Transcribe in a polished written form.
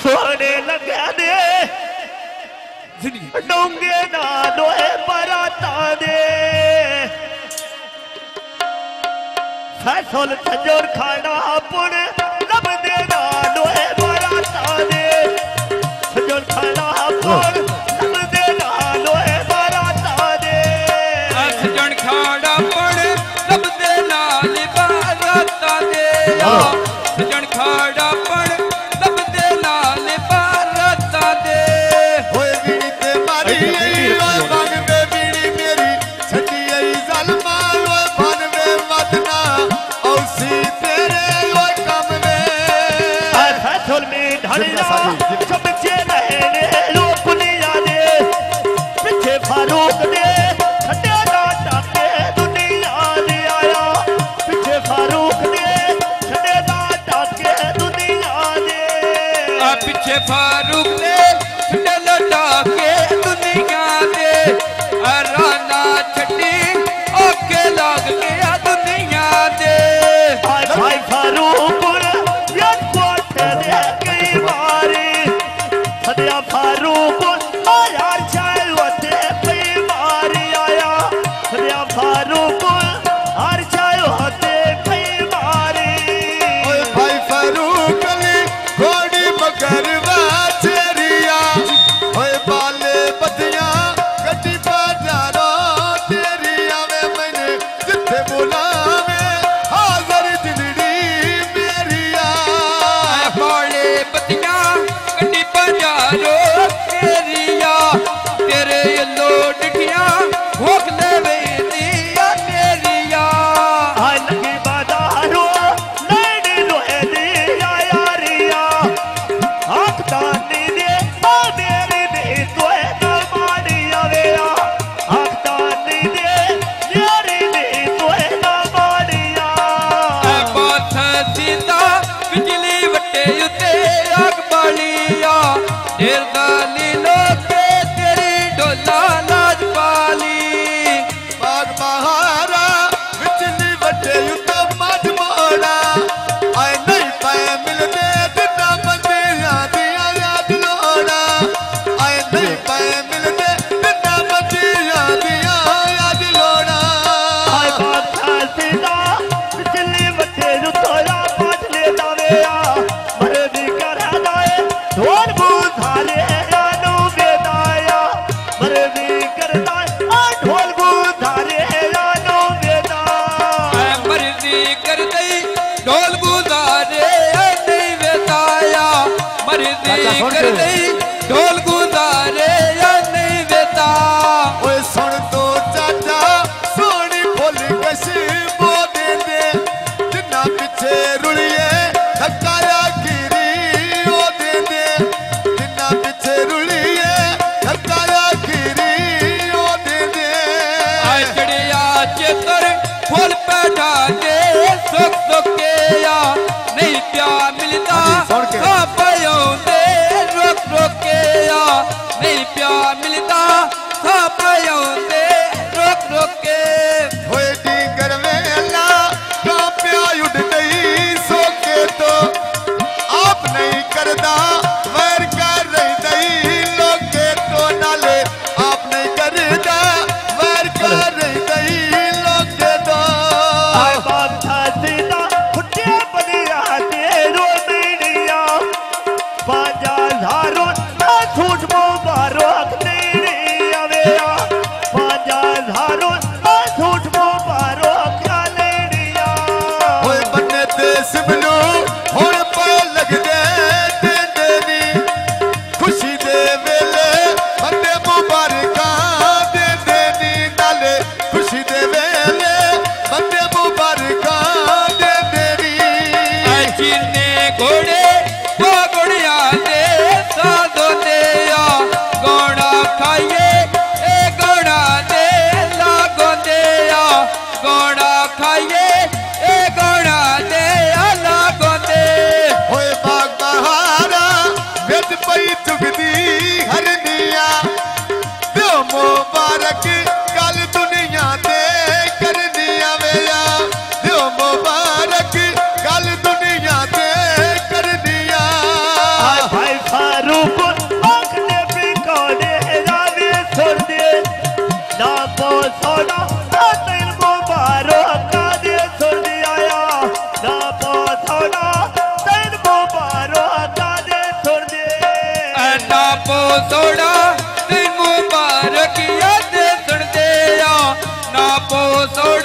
सोने लगे दे डोंगे ना लोहे बराता दे फैसल सजोर खाना पुण लब दे ना लोहे बराता दे सजोर खाना पुण लब दे ना लोहे बराता दे सजन खाना पुण लब दे ना बराता दे सजन खाना पुण लब दे ना बराता दे होए बीड़ी ते मारी ओए बन वे बीड़ी मेरी छटी आई ज़ालिमा ओए बन वे वतना औसी तेरे ओए कम में फैसल में ढलिया सब बच्चे रहने लोग कुलिया दे पीछे फारूक दे छटे ना टाके दुनिया दे आया पीछे फारूक दे छटे ना टाके दुनिया दे पीछे फारूक ने छटे लटा के दुनिया दे राना छटी ओके लाग गया दुनिया दे भाई फारूक ये कोटे दे कई बारी सदिया फारूक यार चाहे होते कई बारी आया सदिया फारूक हर चाहे होते कई बारी ओए भाई फारूक अली घोड़ी मगरवा चेरिया ओए बाले बदिया गड्डी बाजारो तेरिया में मैंने जिथे बुलावे हाज़र दिलड़ी मेरिया बाले बतिया गड्डी बाजारो तेरिया तेरे लोडिया भूख ले दिया तेरिया हाय लगी बाजारो लड़ी लोहे दिया यारिया आँख दानी दे ओ मेरी दे तोए न मानी आवेया आँख दानी दे मेरी दे तोए न मानिया बात सीता बिजली वटे उते आग बालिया ढेर गाली लोके तेरी डोला लाज पाली बाग बहारा बिजली वटे युद्ध मज मोड़ा आए नहीं पाए मिलने दिना मंदिरा दिया याद लोड़ा आए नहीं पाए मिलने दिना मंदिरा दिया याद लोड़ा हाय बादशाह सीता बिजली वटे जो तोया पाठ ले दावेया मरे भी कर दाए ढोल बुधारे यानो बेदाया मरे भी कर दाए ढोल बुधारे यानो बेदा मर्जी कर दई ढोल गुजारे नहीं बेताया मर्जी कर दई ढोल गुजारे नहीं बेता ओए सुन तो चाचा सोनी फुल कशी बो दे दे जिन्ना पिछे रुलिए धक्काया गिरी ओ दे दे जिन्ना पिछे रुलिए धक्काया गिरी ओ दे दे आए चढ़िया चेतर फूल पैठा दे सुख सुखे या नहीं प्यार मिलता पायों दे रोक रोके या नहीं प्यार मिलता पायों दे रोक रोके होए डींगर वेला कांप्या उड़ गई सोके तो आप नहीं करदा वैर कर रही दई लोके तो नाले आप नहीं करदा वैर कर रही दई लोके तो हाय बादशाह सीता फुटे बनिया तेरो मीडिया बाजा धारो ना झूठ मुबारक नहीं आवेया बाजा धारो ना झूठ मुबारक क्या लेडिया होए बन्ने ते सिमलू हुण पे लग दे देनी खुशी दे वेले बन्ने मुबारकां दे देनी नाले खुशी दे वेले बन्ने मुबारकां दे देनी चिरने घोड़े वो घोड़िया दे साधो दे या घोड़ा खाइए ए घोड़ा दे लागो दे या घोड़ा खाइए ए घोड़ा दे लागो दे होए बाग बहारा वेद पई चुगदी हरनिया दियो मुबारक गल दुनिया दे करनिया वेया दियो मुबारक गल दुनिया दे करनिया दिन मुबारक दे सुन आया ना पोसोड़ा दिन मुबारक दे सुन दे ना पोसोड़ा दिन मुबारक दे सुन दे ना पोसोड़ा